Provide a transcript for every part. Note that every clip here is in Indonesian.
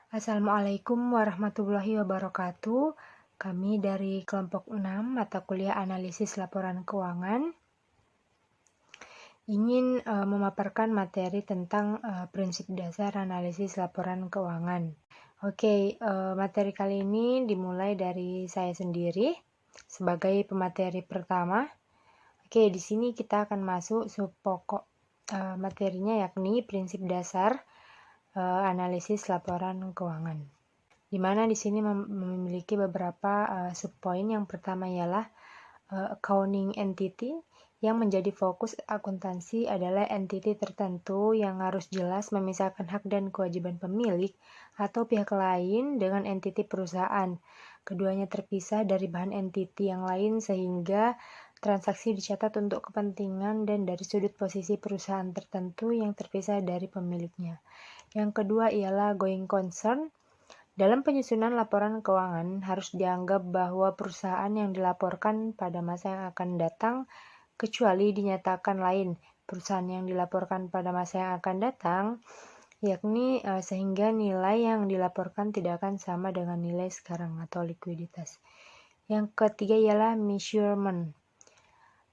Assalamualaikum warahmatullahi wabarakatuh. Kami dari kelompok 6 mata kuliah analisis laporan keuangan ingin memaparkan materi tentang prinsip dasar analisis laporan keuangan. Oke, materi kali ini dimulai dari saya sendiri sebagai pemateri pertama. Oke, di sini kita akan masuk sub pokok materinya, yakni prinsip dasar analisis laporan keuangan. Di mana di sini memiliki beberapa subpoin. Yang pertama ialah accounting entity. Yang menjadi fokus akuntansi adalah entiti tertentu yang harus jelas memisahkan hak dan kewajiban pemilik atau pihak lain dengan entiti perusahaan. Keduanya terpisah dari bahan entiti yang lain sehingga transaksi dicatat untuk kepentingan dan dari sudut posisi perusahaan tertentu yang terpisah dari pemiliknya. Yang kedua ialah going concern. Dalam penyusunan laporan keuangan, harus dianggap bahwa perusahaan yang dilaporkan pada masa yang akan datang, kecuali dinyatakan lain, perusahaan yang dilaporkan pada masa yang akan datang, yakni sehingga nilai yang dilaporkan tidak akan sama dengan nilai sekarang atau likuiditas. Yang ketiga ialah measurement.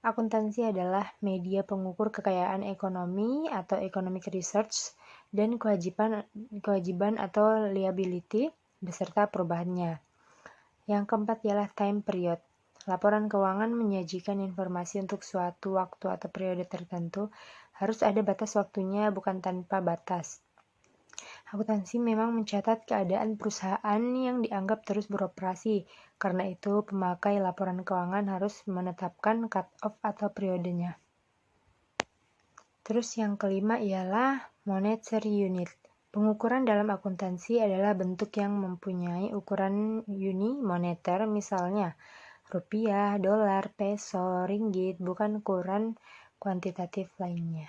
Akuntansi adalah media pengukur kekayaan ekonomi atau economic research dan kewajiban atau liability beserta perubahannya. Yang keempat ialah time period. Laporan keuangan menyajikan informasi untuk suatu waktu atau periode tertentu. Harus ada batas waktunya, bukan tanpa batas. Akuntansi memang mencatat keadaan perusahaan yang dianggap terus beroperasi. Karena itu, pemakai laporan keuangan harus menetapkan cut-off atau periodenya. Terus yang kelima ialah monetary unit. Pengukuran dalam akuntansi adalah bentuk yang mempunyai ukuran uni moneter, misalnya rupiah, dolar, peso, ringgit, bukan ukuran kuantitatif lainnya.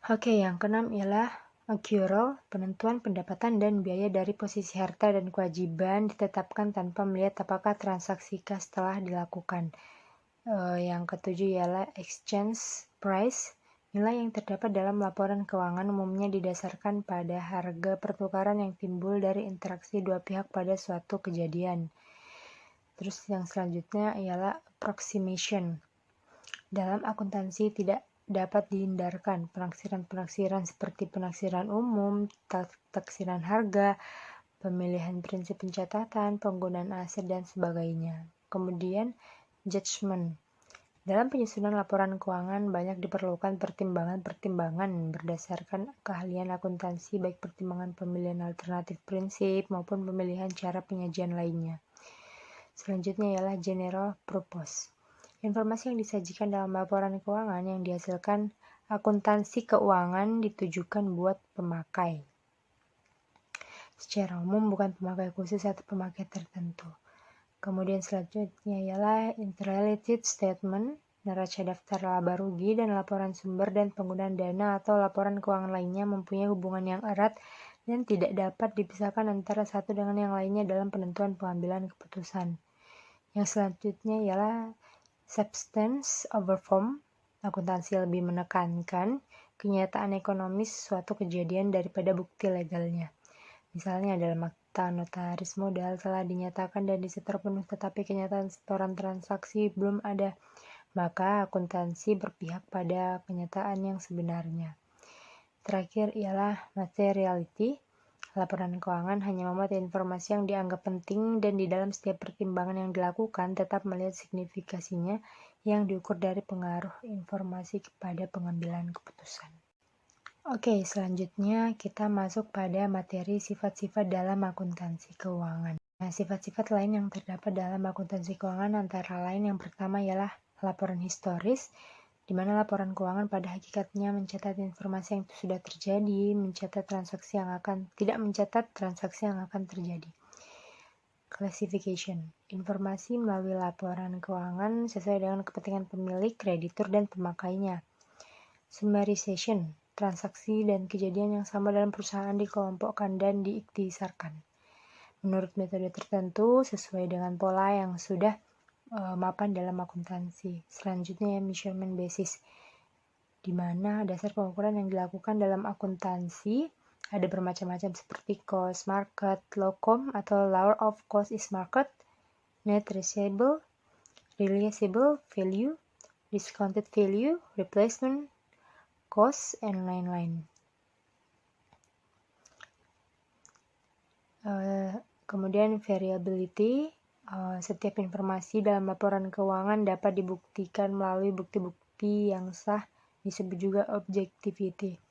Oke, yang keenam ialah accrual. Penentuan pendapatan dan biaya dari posisi harta dan kewajiban ditetapkan tanpa melihat apakah transaksi kas telah dilakukan. Yang ketujuh ialah exchange price. Nilai yang terdapat dalam laporan keuangan umumnya didasarkan pada harga pertukaran yang timbul dari interaksi dua pihak pada suatu kejadian. Terus yang selanjutnya ialah approximation. Dalam akuntansi tidak dapat dihindarkan penaksiran-penaksiran seperti penaksiran umum, taksiran harga, pemilihan prinsip pencatatan, penggunaan aset, dan sebagainya. Kemudian judgment. Dalam penyusunan laporan keuangan banyak diperlukan pertimbangan-pertimbangan berdasarkan keahlian akuntansi, baik pertimbangan pemilihan alternatif prinsip maupun pemilihan cara penyajian lainnya. Selanjutnya ialah general purpose. Informasi yang disajikan dalam laporan keuangan yang dihasilkan akuntansi keuangan ditujukan buat pemakai. Secara umum bukan pemakai khusus atau pemakai tertentu. Kemudian selanjutnya ialah interrelated statement, neraca daftar laba rugi dan laporan sumber dan penggunaan dana atau laporan keuangan lainnya mempunyai hubungan yang erat dan tidak dapat dipisahkan antara satu dengan yang lainnya dalam penentuan pengambilan keputusan. Yang selanjutnya ialah substance over form. Akuntansi lebih menekankan kenyataan ekonomis suatu kejadian daripada bukti legalnya. Misalnya dalam akta notaris modal telah dinyatakan dan disetor penuh tetapi kenyataan setoran transaksi belum ada, maka akuntansi berpihak pada kenyataan yang sebenarnya. Terakhir ialah materiality. Laporan keuangan hanya memuat informasi yang dianggap penting dan di dalam setiap pertimbangan yang dilakukan tetap melihat signifikasinya yang diukur dari pengaruh informasi kepada pengambilan keputusan. Oke, selanjutnya kita masuk pada materi sifat-sifat dalam akuntansi keuangan. Nah, sifat-sifat lain yang terdapat dalam akuntansi keuangan antara lain yang pertama ialah laporan historis, di mana laporan keuangan pada hakikatnya mencatat informasi yang sudah terjadi, tidak mencatat transaksi yang akan terjadi. Classification. Informasi melalui laporan keuangan sesuai dengan kepentingan pemilik, kreditur, dan pemakainya. Summarization. Transaksi dan kejadian yang sama dalam perusahaan dikelompokkan dan diiktisarkan menurut metode tertentu sesuai dengan pola yang sudah mapan dalam akuntansi. Selanjutnya measurement basis, di mana dasar pengukuran yang dilakukan dalam akuntansi Ada bermacam-macam seperti cost, market, locom atau law of cost is market, net realizable, value, discounted value, replacement cost, and lain-lain. Kemudian variability, setiap informasi dalam laporan keuangan dapat dibuktikan melalui bukti-bukti yang sah, disebut juga objectivity.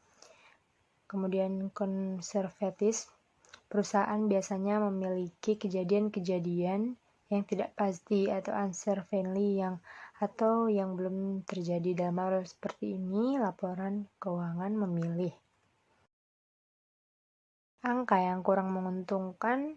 Kemudian konservatis, perusahaan biasanya memiliki kejadian-kejadian yang tidak pasti atau uncertainty yang belum terjadi. Dalam hal seperti ini, laporan keuangan memilih angka yang kurang menguntungkan.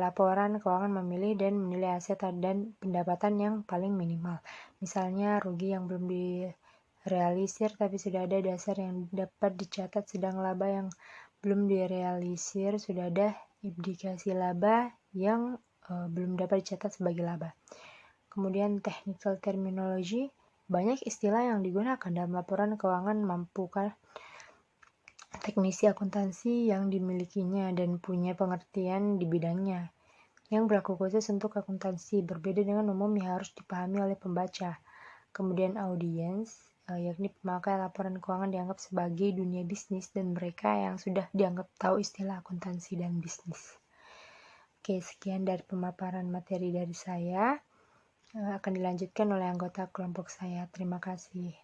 Laporan keuangan memilih dan menilai aset dan pendapatan yang paling minimal. Misalnya rugi yang belum direalisir tapi sudah ada dasar yang dapat dicatat, sedang laba yang belum direalisir sudah ada indikasi laba yang belum dapat dicatat sebagai laba. Kemudian technical terminology, banyak istilah yang digunakan dalam laporan keuangan mampukan teknisi akuntansi yang dimilikinya dan punya pengertian di bidangnya yang berlaku khusus untuk akuntansi, berbeda dengan umum yang harus dipahami oleh pembaca. Kemudian audiens, yakni pemakai laporan keuangan dianggap sebagai dunia bisnis dan mereka yang sudah dianggap tahu istilah akuntansi dan bisnis. Oke, sekian dari pemaparan materi dari saya. Akan dilanjutkan oleh anggota kelompok saya. Terima kasih.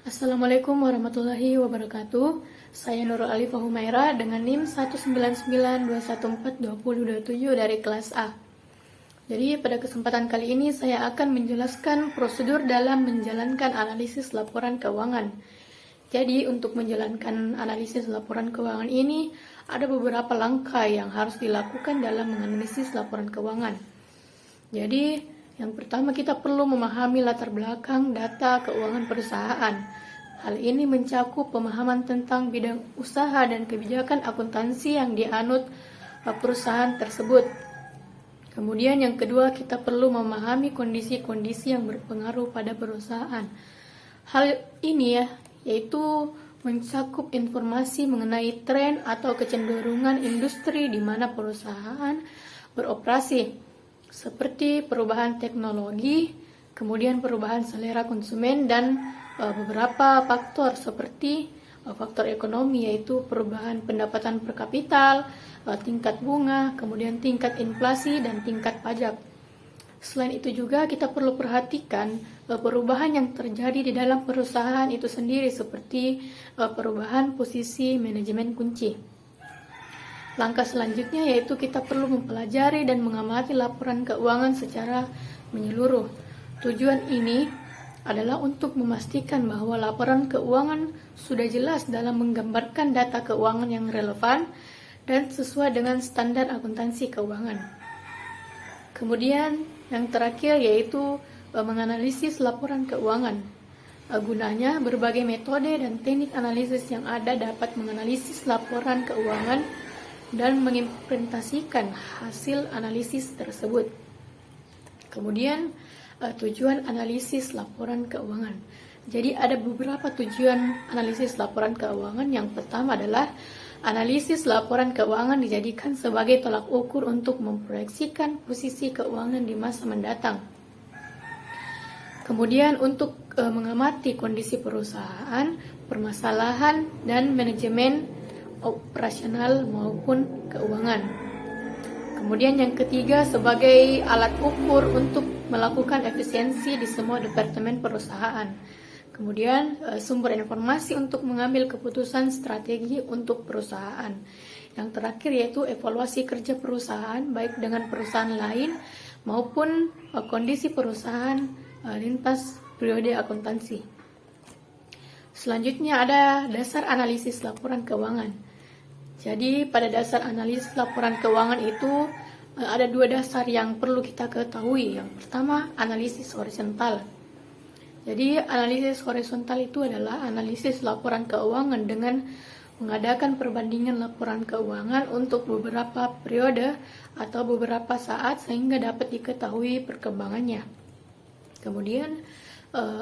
Assalamualaikum warahmatullahi wabarakatuh. Saya Nurul Alifah Humaira dengan NIM 19921421027 dari kelas A. Jadi pada kesempatan kali ini saya akan menjelaskan prosedur dalam menjalankan analisis laporan keuangan. Jadi untuk menjalankan analisis laporan keuangan ini ada beberapa langkah yang harus dilakukan dalam menganalisis laporan keuangan. Jadi yang pertama, kita perlu memahami latar belakang data keuangan perusahaan. Hal ini mencakup pemahaman tentang bidang usaha dan kebijakan akuntansi yang dianut perusahaan tersebut. Kemudian yang kedua, kita perlu memahami kondisi-kondisi yang berpengaruh pada perusahaan. Hal ini yaitu mencakup informasi mengenai tren atau kecenderungan industri di mana perusahaan beroperasi, seperti perubahan teknologi, kemudian perubahan selera konsumen, dan beberapa faktor seperti faktor ekonomi, yaitu perubahan pendapatan per kapital, tingkat bunga, kemudian tingkat inflasi, dan tingkat pajak. Selain itu juga kita perlu perhatikan perubahan yang terjadi di dalam perusahaan itu sendiri, seperti perubahan posisi manajemen kunci. Langkah selanjutnya yaitu kita perlu mempelajari dan mengamati laporan keuangan secara menyeluruh. Tujuan ini adalah untuk memastikan bahwa laporan keuangan sudah jelas dalam menggambarkan data keuangan yang relevan dan sesuai dengan standar akuntansi keuangan. Kemudian yang terakhir yaitu menganalisis laporan keuangan. Gunanya berbagai metode dan teknik analisis yang ada dapat menganalisis laporan keuangan dan mengimplementasikan hasil analisis tersebut. Kemudian tujuan analisis laporan keuangan. Jadi ada beberapa tujuan analisis laporan keuangan. Yang pertama adalah analisis laporan keuangan dijadikan sebagai tolak ukur untuk memproyeksikan posisi keuangan di masa mendatang. Kemudian untuk mengamati kondisi perusahaan, permasalahan, dan manajemen operasional maupun keuangan. Kemudian yang ketiga sebagai alat ukur untuk melakukan efisiensi di semua departemen perusahaan. Kemudian sumber informasi untuk mengambil keputusan strategi untuk perusahaan. Yang terakhir yaitu evaluasi kerja perusahaan baik dengan perusahaan lain maupun kondisi perusahaan lintas periode akuntansi. Selanjutnya ada dasar analisis laporan keuangan. Jadi pada dasar analisis laporan keuangan itu ada dua dasar yang perlu kita ketahui. Yang pertama, analisis horizontal. Jadi analisis horizontal itu adalah analisis laporan keuangan dengan mengadakan perbandingan laporan keuangan untuk beberapa periode atau beberapa saat sehingga dapat diketahui perkembangannya. Kemudian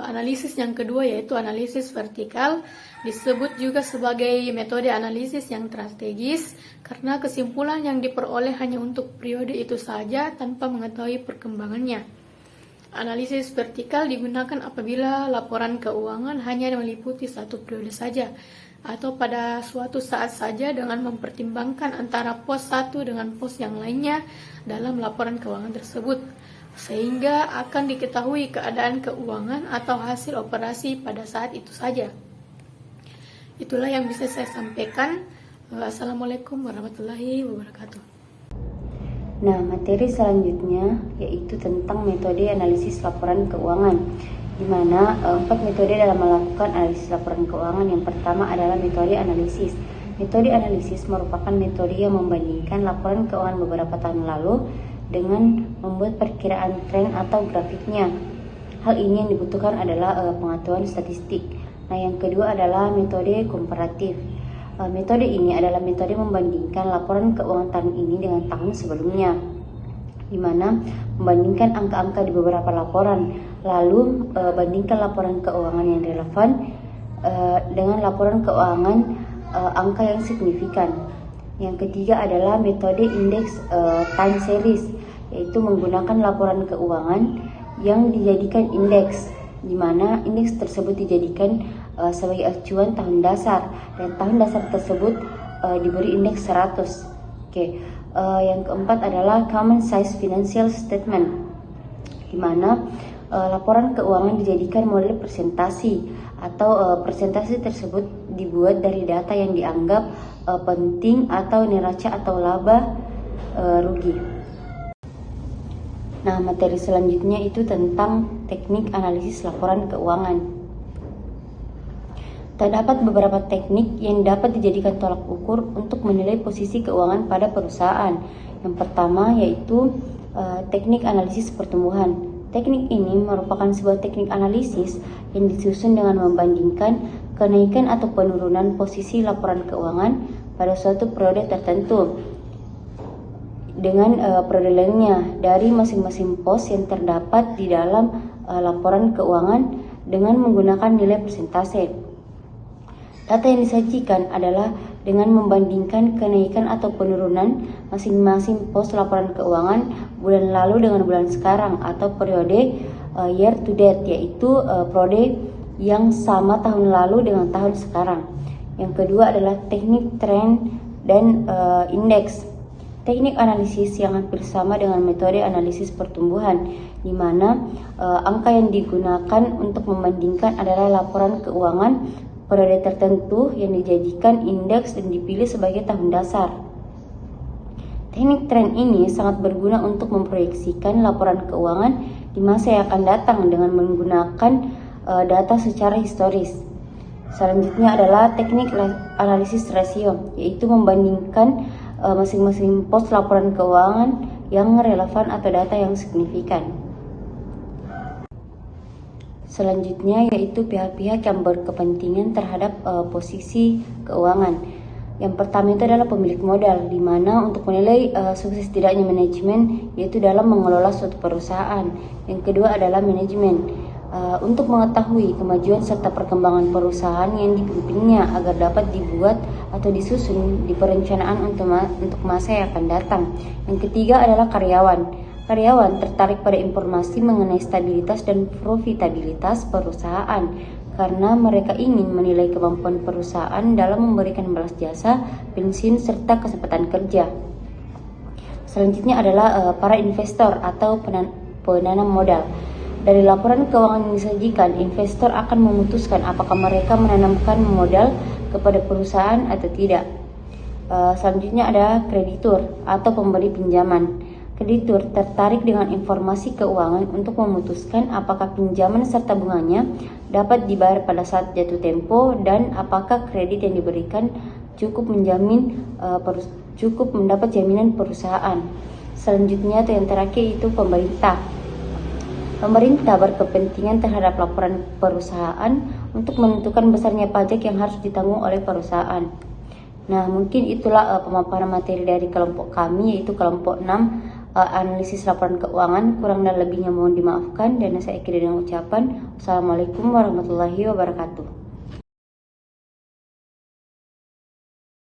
Analisis yang kedua yaitu analisis vertikal, disebut juga sebagai metode analisis yang strategis karena kesimpulan yang diperoleh hanya untuk periode itu saja tanpa mengetahui perkembangannya. Analisis vertikal digunakan apabila laporan keuangan hanya meliputi satu periode saja atau pada suatu saat saja dengan mempertimbangkan antara pos satu dengan pos yang lainnya dalam laporan keuangan tersebut, sehingga akan diketahui keadaan keuangan atau hasil operasi pada saat itu saja. Itulah yang bisa saya sampaikan. Assalamualaikum warahmatullahi wabarakatuh. Nah, materi selanjutnya yaitu tentang metode analisis laporan keuangan, di mana 4 metode dalam melakukan analisis laporan keuangan. Yang pertama adalah metode analisis. Metode analisis merupakan metode yang membandingkan laporan keuangan beberapa tahun lalu dengan membuat perkiraan tren atau grafiknya. Hal ini yang dibutuhkan adalah pengetahuan statistik. Nah, yang kedua adalah metode komparatif. Metode ini adalah metode membandingkan laporan keuangan tahun ini dengan tahun sebelumnya, di mana membandingkan angka-angka di beberapa laporan, lalu bandingkan laporan keuangan yang relevan dengan laporan keuangan angka yang signifikan. Yang ketiga adalah metode indeks time series, yaitu menggunakan laporan keuangan yang dijadikan indeks, di mana indeks tersebut dijadikan sebagai acuan tahun dasar, dan tahun dasar tersebut diberi indeks 100. Yang keempat adalah common size financial statement, di mana laporan keuangan dijadikan model presentasi atau presentasi tersebut dibuat dari data yang dianggap penting atau neraca atau laba rugi. Nah, materi selanjutnya itu tentang teknik analisis laporan keuangan. Terdapat beberapa teknik yang dapat dijadikan tolak ukur untuk menilai posisi keuangan pada perusahaan. Yang pertama yaitu teknik analisis pertumbuhan. Teknik ini merupakan sebuah teknik analisis yang disusun dengan membandingkan kenaikan atau penurunan posisi laporan keuangan pada suatu periode tertentu dengan periode lainnya dari masing-masing pos yang terdapat di dalam laporan keuangan dengan menggunakan nilai persentase. Data yang disajikan adalah dengan membandingkan kenaikan atau penurunan masing-masing pos laporan keuangan bulan lalu dengan bulan sekarang atau periode year to date, yaitu periode yang sama tahun lalu dengan tahun sekarang. Yang kedua adalah teknik trend dan indeks. Teknik analisis yang hampir sama dengan metode analisis pertumbuhan, di mana angka yang digunakan untuk membandingkan adalah laporan keuangan periode tertentu yang dijadikan indeks dan dipilih sebagai tahun dasar. Teknik trend ini sangat berguna untuk memproyeksikan laporan keuangan di masa yang akan datang dengan menggunakan data secara historis. Selanjutnya adalah teknik analisis rasio, yaitu membandingkan masing-masing pos laporan keuangan yang relevan atau data yang signifikan. Selanjutnya yaitu pihak-pihak yang berkepentingan terhadap posisi keuangan. Yang pertama itu adalah pemilik modal, di mana untuk menilai sukses tidaknya manajemen yaitu dalam mengelola suatu perusahaan. Yang kedua adalah manajemen, untuk mengetahui kemajuan serta perkembangan perusahaan yang dipimpinnya agar dapat dibuat atau disusun di perencanaan untuk masa yang akan datang. Yang ketiga adalah karyawan. Karyawan tertarik pada informasi mengenai stabilitas dan profitabilitas perusahaan karena mereka ingin menilai kemampuan perusahaan dalam memberikan balas jasa, pensiun, serta kesempatan kerja. Selanjutnya adalah para investor atau penanam modal. Dari laporan keuangan yang disajikan, investor akan memutuskan apakah mereka menanamkan modal kepada perusahaan atau tidak. Selanjutnya ada kreditur atau pemberi pinjaman. Kreditur tertarik dengan informasi keuangan untuk memutuskan apakah pinjaman serta bunganya dapat dibayar pada saat jatuh tempo dan apakah kredit yang diberikan cukup mendapat jaminan perusahaan. Selanjutnya atau yang terakhir itu pemerintah. Pemerintah berkepentingan terhadap laporan perusahaan untuk menentukan besarnya pajak yang harus ditanggung oleh perusahaan. Nah, mungkin itulah pemaparan materi dari kelompok kami, yaitu kelompok 6, analisis laporan keuangan. Kurang dan lebihnya mohon dimaafkan, dan saya akhiri dengan ucapan Assalamualaikum warahmatullahi wabarakatuh.